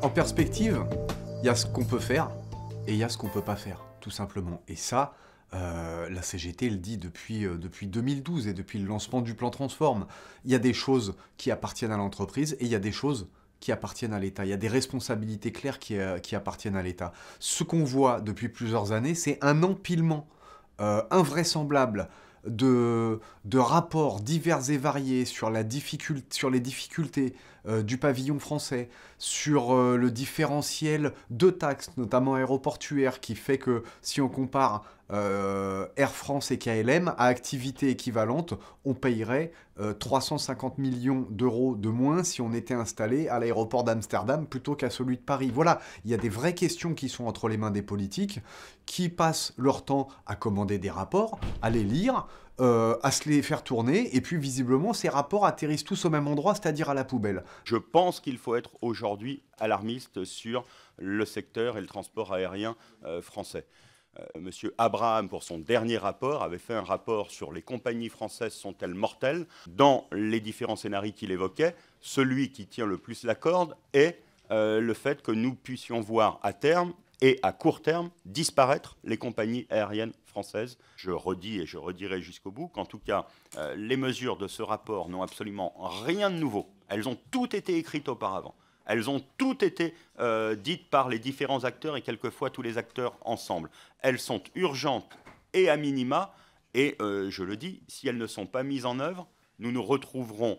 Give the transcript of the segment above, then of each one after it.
En perspective, il y a ce qu'on peut faire et il y a ce qu'on peut pas faire, tout simplement. Et ça, la CGT le dit depuis 2012 et depuis le lancement du plan Transform. Il y a des choses qui appartiennent à l'entreprise et il y a des choses qui appartiennent à l'État. Il y a des responsabilités claires qui appartiennent à l'État. Ce qu'on voit depuis plusieurs années, c'est un empilement invraisemblable de rapports divers et variés sur les difficultés du pavillon français, sur le différentiel de taxes, notamment aéroportuaires, qui fait que si on compare Air France et KLM, à activité équivalente, on payerait 350 millions d'euros de moins si on était installé à l'aéroport d'Amsterdam plutôt qu'à celui de Paris. Voilà, il y a des vraies questions qui sont entre les mains des politiques, qui passent leur temps à commander des rapports, à les lire, à se les faire tourner, et puis visiblement ces rapports atterrissent tous au même endroit, c'est-à-dire à la poubelle. Je pense qu'il faut être aujourd'hui alarmiste sur le secteur et le transport aérien français. Monsieur Abraham, pour son dernier rapport, avait fait un rapport sur les compagnies françaises sont-elles mortelles. Dans les différents scénarios qu'il évoquait, celui qui tient le plus la corde est le fait que nous puissions voir à terme et à court terme disparaître les compagnies aériennes françaises. Je redis et je redirai jusqu'au bout qu'en tout cas, les mesures de ce rapport n'ont absolument rien de nouveau. Elles ont toutes été écrites auparavant. Elles ont toutes été dites par les différents acteurs et quelquefois tous les acteurs ensemble. Elles sont urgentes et à minima, et je le dis, si elles ne sont pas mises en œuvre, nous nous retrouverons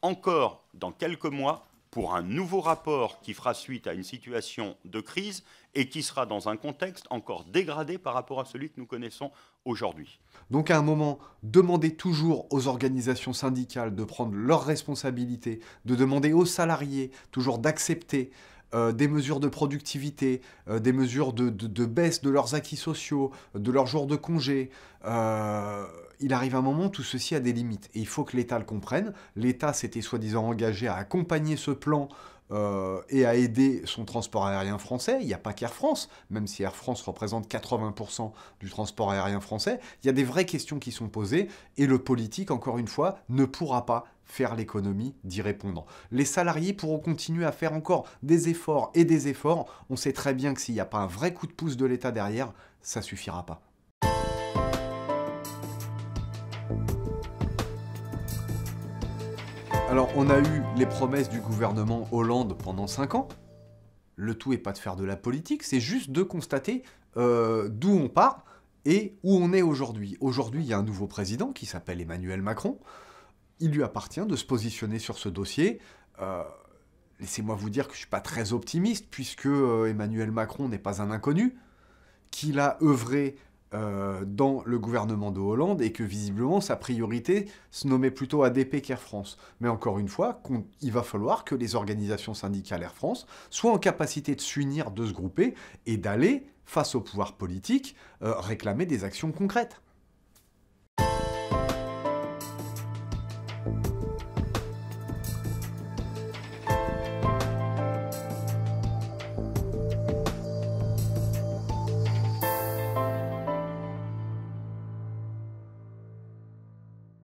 encore dans quelques mois pour un nouveau rapport qui fera suite à une situation de crise et qui sera dans un contexte encore dégradé par rapport à celui que nous connaissons aujourd'hui. Donc à un moment, demandez toujours aux organisations syndicales de prendre leurs responsabilités, de demander aux salariés toujours d'accepter des mesures de productivité, des mesures de baisse de leurs acquis sociaux, de leurs jours de congé. Il arrive un moment où tout ceci a des limites. Et il faut que l'État le comprenne. L'État s'était soi-disant engagé à accompagner ce plan et à aider son transport aérien français. Il n'y a pas qu'Air France, même si Air France représente 80% du transport aérien français. Il y a des vraies questions qui sont posées et le politique, encore une fois, ne pourra pas faire l'économie d'y répondre. Les salariés pourront continuer à faire encore des efforts et des efforts. On sait très bien que s'il n'y a pas un vrai coup de pouce de l'État derrière, ça ne suffira pas. Alors, on a eu les promesses du gouvernement Hollande pendant 5 ans. Le tout n'est pas de faire de la politique, c'est juste de constater d'où on part et où on est aujourd'hui. Aujourd'hui, il y a un nouveau président qui s'appelle Emmanuel Macron. Il lui appartient de se positionner sur ce dossier. Laissez-moi vous dire que je ne suis pas très optimiste, puisque Emmanuel Macron n'est pas un inconnu, qu'il a œuvré dans le gouvernement de Hollande et que visiblement sa priorité se nommait plutôt ADP qu'Air France. Mais encore une fois, il va falloir que les organisations syndicales Air France soient en capacité de s'unir, de se grouper et d'aller, face au pouvoir politique, réclamer des actions concrètes.